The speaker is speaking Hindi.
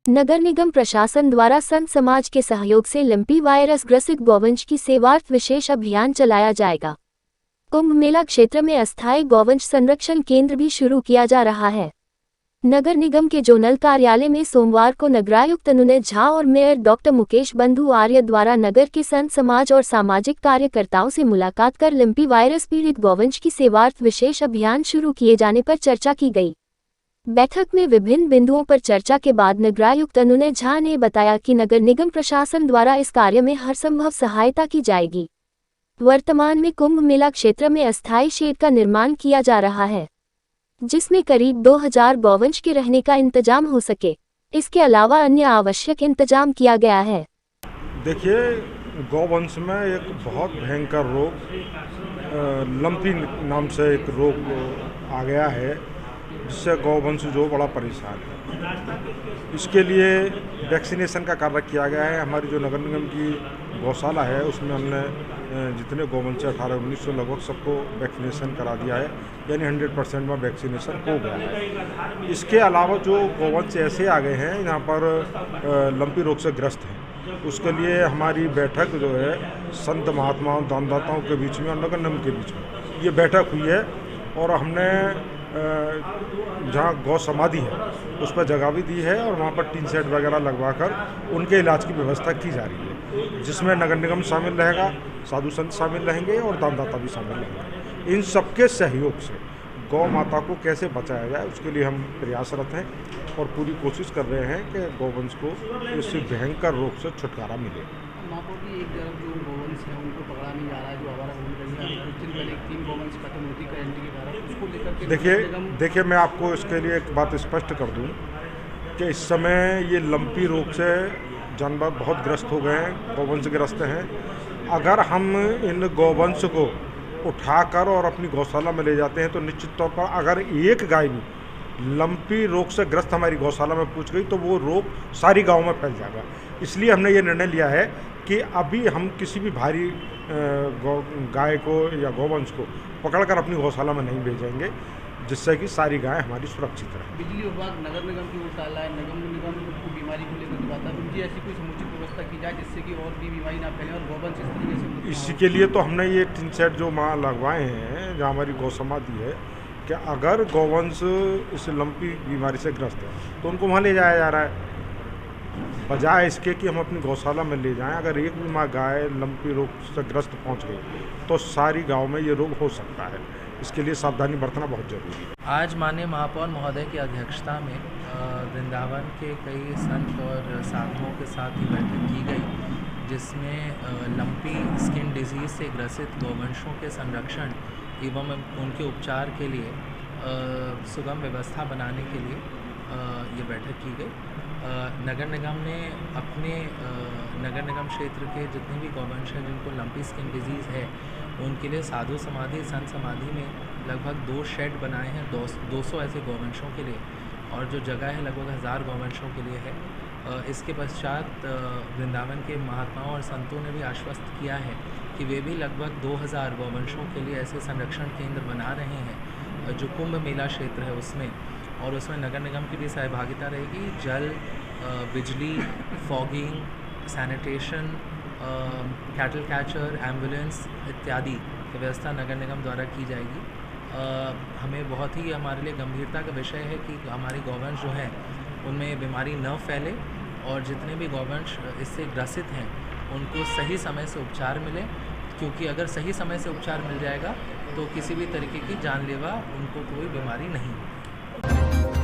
नगर निगम प्रशासन द्वारा संत समाज के सहयोग से लंपी वायरस ग्रसित गौवंश की सेवार्थ विशेष अभियान चलाया जाएगा। कुंभ मेला क्षेत्र में अस्थायी गौवंश संरक्षण केंद्र भी शुरू किया जा रहा है। नगर निगम के जोनल कार्यालय में सोमवार को नगरायुक्त अनुनय झा और मेयर डॉक्टर मुकेश बंधु आर्य द्वारा नगर के संत समाज और सामाजिक कार्यकर्ताओं से मुलाकात कर लंपी वायरस पीड़ित गौवंश की सेवार्थ विशेष अभियान शुरू किए जाने पर चर्चा की गई। बैठक में विभिन्न बिंदुओं पर चर्चा के बाद नगरायुक्त अनुनय झा ने बताया कि नगर निगम प्रशासन द्वारा इस कार्य में हर संभव सहायता की जाएगी। वर्तमान में कुंभ मेला क्षेत्र में अस्थायी शेड का निर्माण किया जा रहा है, जिसमें करीब 2000 गौवंश के रहने का इंतजाम हो सके। इसके अलावा अन्य आवश्यक इंतजाम किया गया है। देखिए, गौवंश में एक बहुत भयंकर रोग लंपी नाम से एक रोग आ गया है, जिससे गौवंश जो बड़ा परेशान है। इसके लिए वैक्सीनेशन का कार्य किया गया है। हमारी जो नगर निगम की गौशाला है उसमें हमने जितने गौवंश 18-19 लगभग सबको वैक्सीनेशन करा दिया है, यानी 100% में वैक्सीनेशन हो गया है। इसके अलावा जो गौवंश ऐसे आ गए हैं यहाँ पर लंपी रोग से ग्रस्त हैं, उसके लिए हमारी बैठक जो है संत महात्माओं दानदाताओं के बीच में और नगर निगम के बीच में ये बैठक हुई है और हमने जहाँ गौ समाधि है उस पर जगह भी दी है और वहाँ पर टीन शेड वगैरह लगवाकर उनके इलाज की व्यवस्था की जा रही है, जिसमें नगर निगम शामिल रहेगा, साधु संत शामिल रहेंगे और दानदाता भी शामिल रहेंगे। इन सबके सहयोग से गौ माता को कैसे बचाया जाए उसके लिए हम प्रयासरत हैं और पूरी कोशिश कर रहे हैं कि गौवंश को इस भयंकर रोग से छुटकारा मिले। भी एक तरफ जो गौवंश है उनको पकड़ा नहीं जा रहा है, जो आवारा घूम रही है, कुछ दिन पहले 3 गौवंश खत्म होती करंटी के कारण, उसको लेकर के देखिए मैं आपको इसके लिए एक बात स्पष्ट कर दूं कि इस समय ये लंपी रोग से जानवर बहुत ग्रस्त हो गए हैं, गौवंश ग्रस्त हैं। अगर हम इन गौवंश को उठाकर और अपनी गौशाला में ले जाते हैं तो निश्चित तौर पर अगर एक गाय भी लंपी रोग से ग्रस्त हमारी गौशाला में पहुंच गई तो वो रोग सारी गांव में फैल जाएगा। इसलिए हमने ये निर्णय लिया है कि अभी हम किसी भी भारी गाय को या गौवंश को पकड़कर अपनी गौशाला में नहीं भेजेंगे, जिससे कि सारी गाय हमारी सुरक्षित रहे। बिजली विभाग नगर निगम की ओर डाला है, नगर निगम को बीमारी को लेकर बात है, उनकी ऐसी कोई समुचित व्यवस्था की जाए जिससे कि और भी बीमारी ना फैले और गौवंश इस तरीके से। इसी के लिए तो हमने ये टीन शेड जो वहाँ लगवाए हैं जहाँ हमारी गौ समाधि है, कि अगर गौवंश इस लंपी बीमारी से ग्रस्त है तो उनको वहाँ ले जाया जा रहा है, बजाय इसके कि हम अपनी गौशाला में ले जाएं। अगर एक भी माँ गाय लंपी रोग से ग्रस्त पहुंच गई तो सारी गांव में ये रोग हो सकता है। इसके लिए सावधानी बरतना बहुत जरूरी है। आज माननीय महापौर महोदय की अध्यक्षता में वृंदावन के कई संत और साधुओं के साथ ही बैठक की गई, जिसमें लंपी स्किन डिजीज़ से ग्रसित गौवंशों के संरक्षण एवं उनके उपचार के लिए सुगम व्यवस्था बनाने के लिए ये बैठक की गई। नगर निगम ने अपने नगर निगम क्षेत्र के जितने भी गौवंश हैं जिनको लंपी स्किन डिजीज़ है उनके लिए साधु समाधि संत समाधि में लगभग 2 शेड बनाए हैं 200 ऐसे गौवंशों के लिए, और जो जगह है लगभग 1000 गौवंशों के लिए है। इसके पश्चात वृंदावन के महात्माओं और संतों ने भी आश्वस्त किया है कि वे भी लगभग 2000 गौवंशों के लिए ऐसे संरक्षण केंद्र बना रहे हैं जो कुंभ मेला क्षेत्र है उसमें, और उसमें नगर निगम की भी सहभागिता रहेगी। जल, बिजली, fogging, sanitation, cattle catcher, ambulance इत्यादि की व्यवस्था नगर निगम द्वारा की जाएगी। हमें बहुत ही हमारे लिए गंभीरता का विषय है कि हमारी गौवंश जो है उनमें बीमारी न फैले और जितने भी गौवंश इससे ग्रसित हैं उनको सही समय से उपचार मिले, क्योंकि अगर सही समय से उपचार मिल जाएगा तो किसी भी तरीके की जानलेवा उनको कोई बीमारी नहीं होगी।